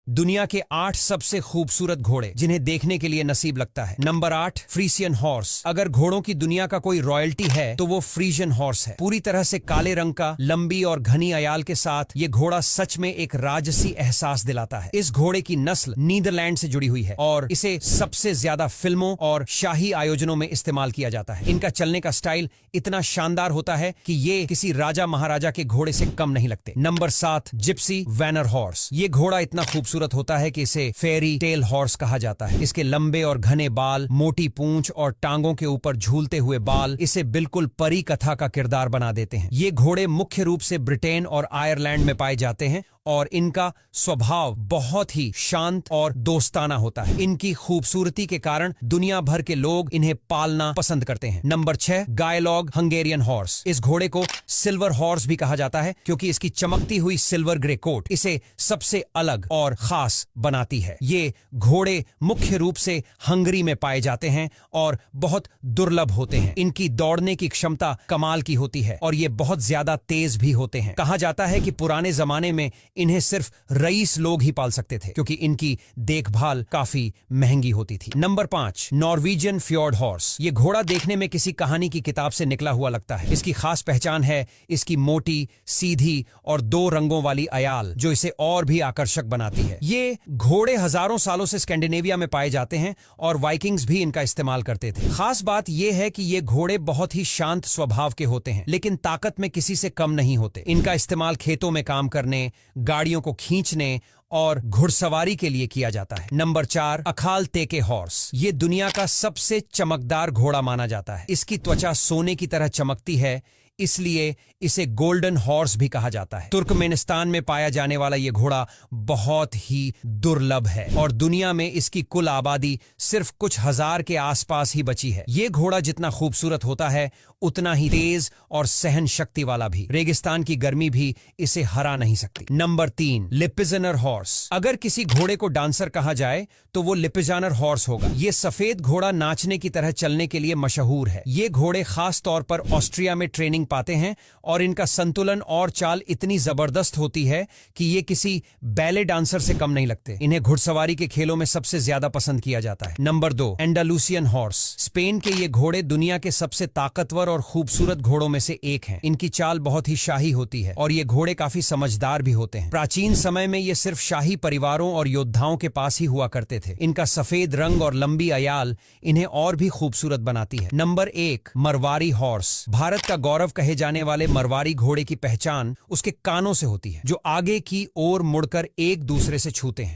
दुनिया के 8 सबसे खूबसूरत घोड़े जिन्हें देखने के लिए नसीब लगता है। Number 8, Friesian horse. अगर घोड़ों की दुनिया का कोई रॉयल्टी है तो वो फ्रीजियन हॉर्स है। पूरी तरह से काले रंग का, लंबी और घनी अयाल के साथ ये घोड़ा सच में एक राजसी एहसास दिलाता है। इस घोड़े की नस्ल नीदरलैंड से जुड़ी हुई है और इसे सबसे ज्यादा फिल्मों और शाही आयोजनों में इस्तेमाल किया जाता है। इनका चलने का स्टाइल इतना शानदार होता है कि ये किसी राजा महाराजा के घोड़े से कम नहीं लगते। Number 7, gypsy vanner horse. ये घोड़ा इतना खूबसूरत होता है कि इसे फेरी टेल हॉर्स कहा जाता है। इसके लंबे और घने बाल, मोटी पूंछ और टांगों के ऊपर झूलते हुए बाल इसे बिल्कुल परी कथा का किरदार बना देते हैं। ये घोड़े मुख्य रूप से ब्रिटेन और आयरलैंड में पाए जाते हैं और इनका स्वभाव बहुत ही शांत और दोस्ताना होता है। इनकी खूबसूरती के कारण दुनिया भर के लोग इन्हें पालना पसंद करते हैं। नंबर 6, गायलॉग हंगेरियन हॉर्स। इस घोड़े को सिल्वर हॉर्स भी कहा जाता है क्योंकि इसकी चमकती हुई सिल्वर ग्रे कोट इसे सबसे अलग और खास बनाती है। ये घोड़े मुख्य रूप से हंगरी में पाए जाते हैं और बहुत दुर्लभ होते हैं। इनकी दौड़ने की क्षमता कमाल की होती है और ये बहुत ज्यादा तेज भी होते हैं। कहा जाता है कि पुराने जमाने में इन्हें सिर्फ रईस लोग ही पाल सकते थे क्योंकि इनकी देखभाल काफी महंगी होती थी। Number 5, Norwegian fjord horse. ये घोड़ा देखने में किसी कहानी की किताब से निकला हुआ लगता है। इसकी खास पहचान है इसकी मोटी, सीधी और 2 रंगों वाली अयाल जो इसे और भी आकर्षक बनाती है। ये घोड़े हजारों सालों से स्कैंडिनेविया में पाए जाते हैं और वाइकिंग्स भी इनका इस्तेमाल करते थे। खास बात यह है कि ये घोड़े बहुत ही शांत स्वभाव के होते हैं लेकिन ताकत में किसी से कम नहीं होते। इनका इस्तेमाल खेतों में काम करने, गाड़ियों को खींचने और घुड़सवारी के लिए किया जाता है। Number 4, Akhal Teke horse. ये दुनिया का सबसे चमकदार घोड़ा माना जाता है। इसकी त्वचा सोने की तरह चमकती है इसलिए इसे गोल्डन हॉर्स भी कहा जाता है। तुर्कमेनिस्तान में पाया जाने वाला यह घोड़ा बहुत ही दुर्लभ है और दुनिया में इसकी कुल आबादी सिर्फ कुछ हजार के आसपास ही बची है। यह घोड़ा जितना खूबसूरत होता है उतना ही तेज और सहन शक्ति वाला भी। रेगिस्तान की गर्मी भी इसे हरा नहीं सकती। Number 3, Lipizzaner horse. अगर किसी घोड़े को डांसर कहा जाए तो वो लिपिजानर हॉर्स होगा। ये सफेद घोड़ा नाचने की तरह चलने के लिए मशहूर है। ये घोड़े खास तौर पर ऑस्ट्रिया में ट्रेनिंग पाते हैं और इनका संतुलन और चाल इतनी जबरदस्त होती है कि ये किसी बैले डांसर से कम नहीं लगते। इन्हें घुड़सवारी के खेलों में सबसे ज्यादा पसंद किया जाता है। Number 2, एंडालुसियन horse. स्पेन के ये घोड़े दुनिया के सबसे ताकतवर और खूबसूरत घोड़ों में से एक हैं। इनकी चाल बहुत ही शाही होती है और ये घोड़े काफी समझदार भी होते हैं। प्राचीन समय में ये सिर्फ शाही परिवारों और योद्धाओं के पास ही हुआ करते थे। इनका सफेद रंग और लंबी अयाल इन्हें और भी खूबसूरत बनाती है। Number 1, Marwari horse. भारत का गौरव कहे जाने वाले मरवारी घोड़े की पहचान उसके कानों से होती है जो आगे की ओर मुड़कर एक दूसरे से छूते हैं।